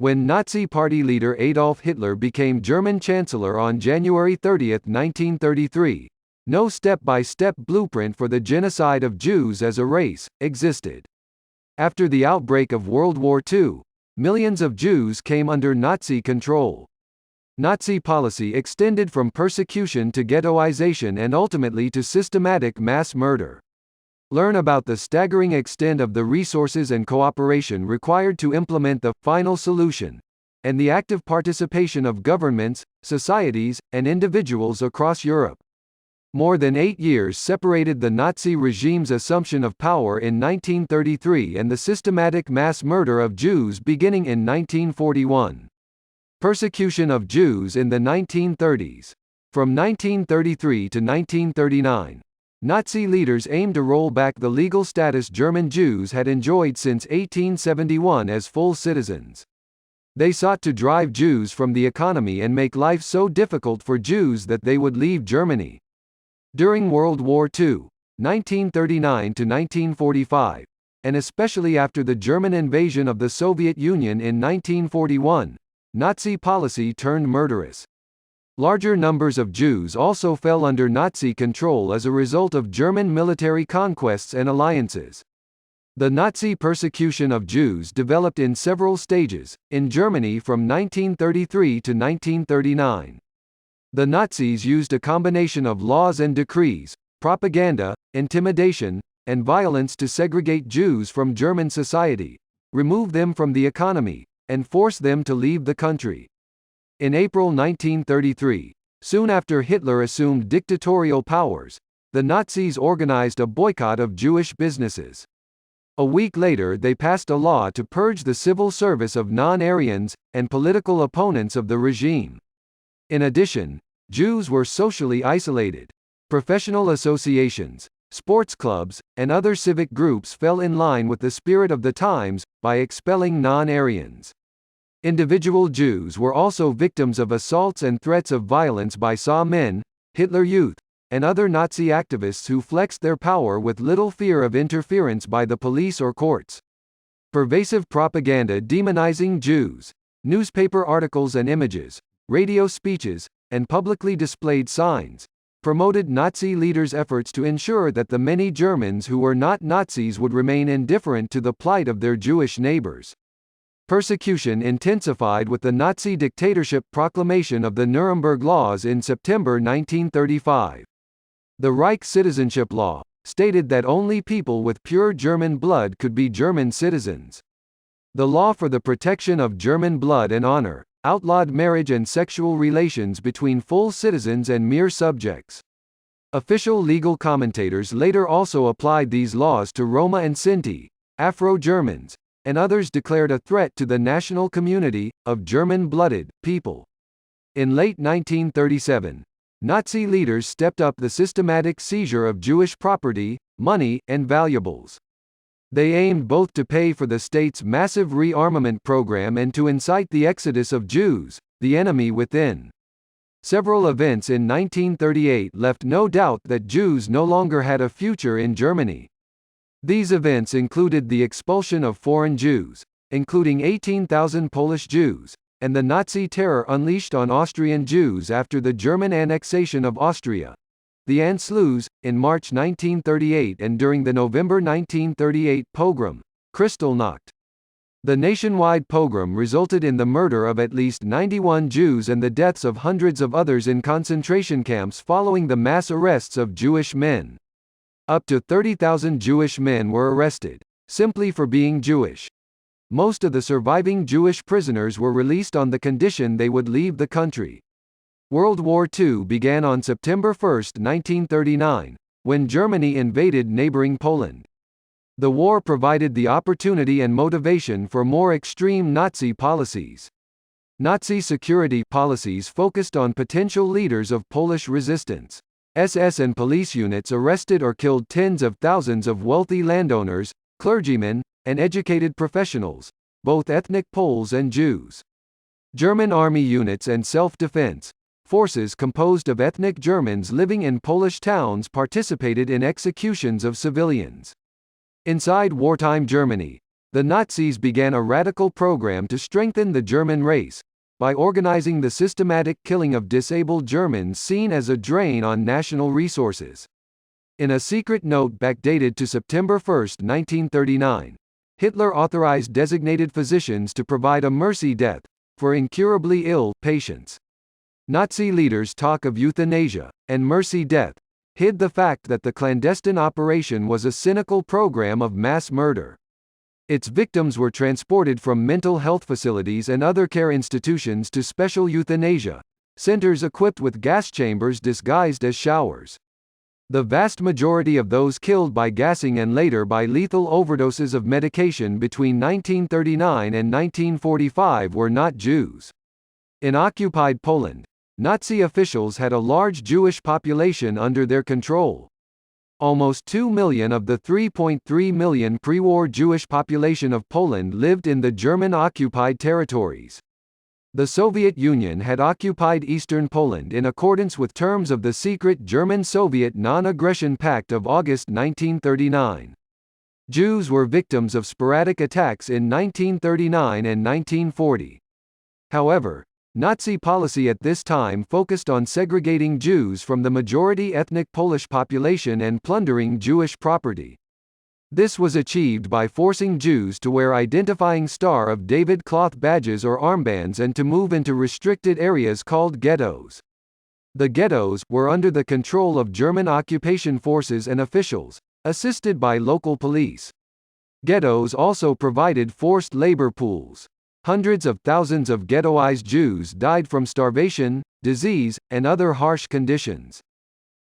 When Nazi Party leader Adolf Hitler became German Chancellor on January 30, 1933, no step-by-step blueprint for the genocide of Jews as a race existed. After the outbreak of World War II, millions of Jews came under Nazi control. Nazi policy extended from persecution to ghettoization and ultimately to systematic mass murder. Learn about the staggering extent of the resources and cooperation required to implement the final solution, and the active participation of governments, societies, and individuals across Europe. More than 8 years separated the Nazi regime's assumption of power in 1933 and the systematic mass murder of Jews beginning in 1941. Persecution of Jews in the 1930s. From 1933 to 1939, Nazi leaders aimed to roll back the legal status German Jews had enjoyed since 1871 as full citizens. They sought to drive Jews from the economy and make life so difficult for Jews that they would leave Germany. During World War II, 1939 to 1945, and especially after the German invasion of the Soviet Union in 1941, Nazi policy turned murderous. Larger numbers of Jews also fell under Nazi control as a result of German military conquests and alliances. The Nazi persecution of Jews developed in several stages, in Germany from 1933 to 1939. The Nazis used a combination of laws and decrees, propaganda, intimidation, and violence to segregate Jews from German society, remove them from the economy, and force them to leave the country. In April 1933, soon after Hitler assumed dictatorial powers, the Nazis organized a boycott of Jewish businesses. A week later they passed a law to purge the civil service of non-Aryans, and political opponents of the regime. In addition, Jews were socially isolated. Professional associations, sports clubs, and other civic groups fell in line with the spirit of the times, by expelling non-Aryans. Individual Jews were also victims of assaults and threats of violence by SA men, Hitler Youth, and other Nazi activists who flexed their power with little fear of interference by the police or courts. Pervasive propaganda demonizing Jews, newspaper articles and images, radio speeches, and publicly displayed signs, promoted Nazi leaders' efforts to ensure that the many Germans who were not Nazis would remain indifferent to the plight of their Jewish neighbors. Persecution intensified with the Nazi dictatorship proclamation of the Nuremberg laws in September 1935. The Reich citizenship law stated that only people with pure German blood could be German citizens. The law for the protection of German blood and honor outlawed marriage and sexual relations between full citizens and mere subjects. Official legal commentators later also applied these laws to Roma and Sinti, Afro-Germans, and others declared a threat to the national community of German-blooded people. In late 1937, Nazi leaders stepped up the systematic seizure of Jewish property, money, and valuables. They aimed both to pay for the state's massive rearmament program and to incite the exodus of Jews, the enemy within. Several events in 1938 left no doubt that Jews no longer had a future in Germany. These events included the expulsion of foreign Jews, including 18,000 Polish Jews, and the Nazi terror unleashed on Austrian Jews after the German annexation of Austria, the Anschluss, in March 1938 and during the November 1938 pogrom, Kristallnacht. The nationwide pogrom resulted in the murder of at least 91 Jews and the deaths of hundreds of others in concentration camps following the mass arrests of Jewish men. Up to 30,000 Jewish men were arrested, simply for being Jewish. Most of the surviving Jewish prisoners were released on the condition they would leave the country. World War II began on September 1, 1939, when Germany invaded neighboring Poland. The war provided the opportunity and motivation for more extreme Nazi policies. Nazi security policies focused on potential leaders of Polish resistance. SS and police units arrested or killed tens of thousands of wealthy landowners, clergymen, and educated professionals, both ethnic Poles and Jews. German army units and self-defense forces composed of ethnic Germans living in Polish towns participated in executions of civilians. Inside wartime Germany, The Nazis began a radical program to strengthen the German race, by organizing the systematic killing of disabled Germans seen as a drain on national resources. In a secret note backdated to September 1, 1939, Hitler authorized designated physicians to provide a mercy death for incurably ill patients. Nazi leaders' talk of euthanasia and mercy death hid the fact that the clandestine operation was a cynical program of mass murder. Its victims were transported from mental health facilities and other care institutions to special euthanasia centers equipped with gas chambers disguised as showers. The vast majority of those killed by gassing and later by lethal overdoses of medication between 1939 and 1945 were not Jews. In occupied Poland, Nazi officials had a large Jewish population under their control. Almost 2 million of the 3.3 million pre-war Jewish population of Poland lived in the German-occupied territories. The Soviet Union had occupied eastern Poland in accordance with terms of the secret German-Soviet Non-Aggression Pact of August 1939. Jews were victims of sporadic attacks in 1939 and 1940. However, Nazi policy at this time focused on segregating Jews from the majority ethnic Polish population and plundering Jewish property. This was achieved by forcing Jews to wear identifying Star of David cloth badges or armbands and to move into restricted areas called ghettos. The ghettos were under the control of German occupation forces and officials, assisted by local police. Ghettos also provided forced labor pools. Hundreds of thousands of ghettoized Jews died from starvation, disease, and other harsh conditions.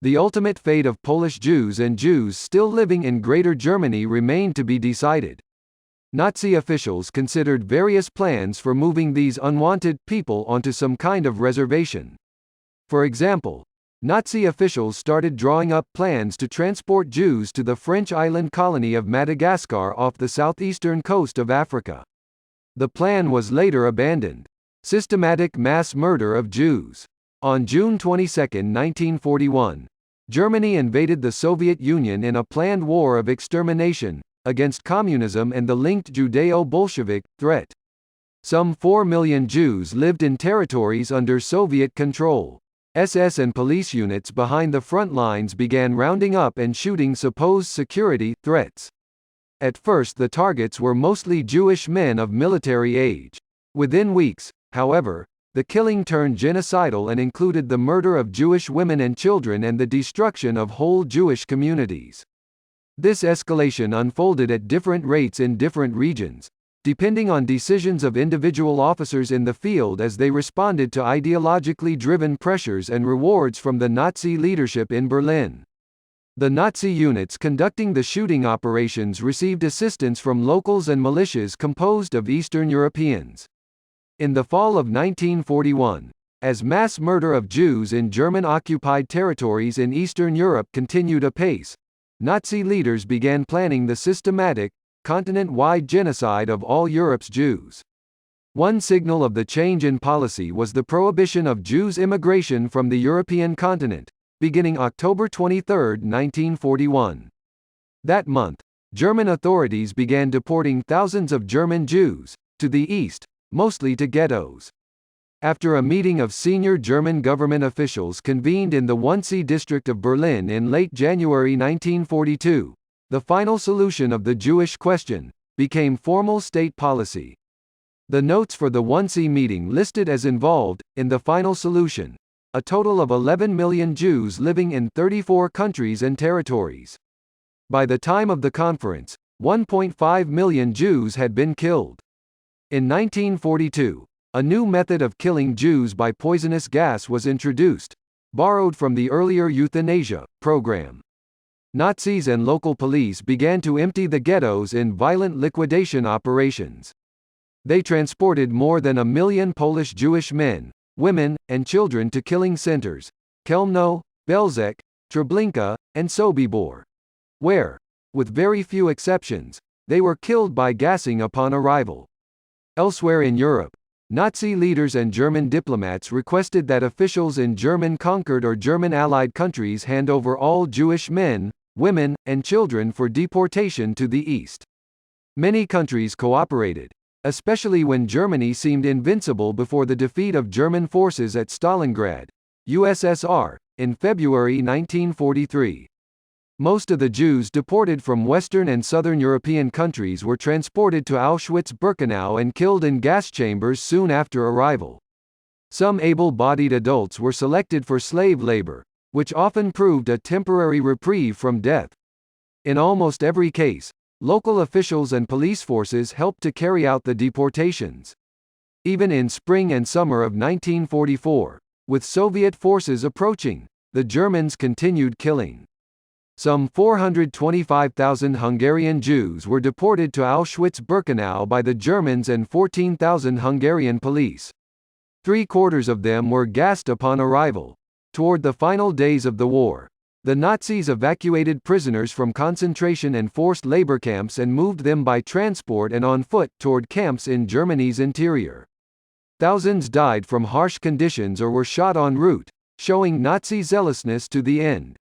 The ultimate fate of Polish Jews and Jews still living in Greater Germany remained to be decided. Nazi officials considered various plans for moving these unwanted people onto some kind of reservation. For example, Nazi officials started drawing up plans to transport Jews to the French island colony of Madagascar off the southeastern coast of Africa. The plan was later abandoned. Systematic mass murder of Jews. On June 22, 1941, Germany invaded the Soviet Union in a planned war of extermination against communism and the linked Judeo-Bolshevik threat. Some 4 million Jews lived in territories under Soviet control. SS and police units behind the front lines began rounding up and shooting supposed security threats. At first the targets were mostly Jewish men of military age. Within weeks, however, the killing turned genocidal and included the murder of Jewish women and children and the destruction of whole Jewish communities. This escalation unfolded at different rates in different regions, depending on decisions of individual officers in the field as they responded to ideologically driven pressures and rewards from the Nazi leadership in Berlin. The Nazi units conducting the shooting operations received assistance from locals and militias composed of Eastern Europeans. In the fall of 1941, as mass murder of Jews in German-occupied territories in Eastern Europe continued apace, Nazi leaders began planning the systematic, continent-wide genocide of all Europe's Jews. One signal of the change in policy was the prohibition of Jews' immigration from the European continent, beginning October 23, 1941. That month, German authorities began deporting thousands of German Jews to the east, mostly to ghettos. After a meeting of senior German government officials convened in the Wannsee district of Berlin in late January 1942, the final solution of the Jewish question became formal state policy. The notes for the Wannsee meeting listed as involved, in the final solution, a total of 11 million Jews living in 34 countries and territories. By the time of the conference, 1.5 million Jews had been killed. In 1942, a new method of killing Jews by poisonous gas was introduced, borrowed from the earlier euthanasia program. Nazis and local police began to empty the ghettos in violent liquidation operations. They transported more than 1 million Polish Jewish men, women, and children to killing centers, Chełmno, Belzec, Treblinka, and Sobibor, where, with very few exceptions, they were killed by gassing upon arrival. Elsewhere in Europe, Nazi leaders and German diplomats requested that officials in German-conquered or German-allied countries hand over all Jewish men, women, and children for deportation to the east. Many countries cooperated, especially when Germany seemed invincible before the defeat of German forces at Stalingrad, USSR, in February 1943. Most of the Jews deported from Western and Southern European countries were transported to Auschwitz-Birkenau and killed in gas chambers soon after arrival. Some able-bodied adults were selected for slave labor, which often proved a temporary reprieve from death. In almost every case, local officials and police forces helped to carry out the deportations. Even in spring and summer of 1944, with Soviet forces approaching, the Germans continued killing. Some 425,000 Hungarian Jews were deported to Auschwitz-Birkenau by the Germans and 14,000 Hungarian police. 3/4 of them were gassed upon arrival. Toward the final days of the war, the Nazis evacuated prisoners from concentration and forced labor camps and moved them by transport and on foot toward camps in Germany's interior. Thousands died from harsh conditions or were shot en route, showing Nazi zealousness to the end.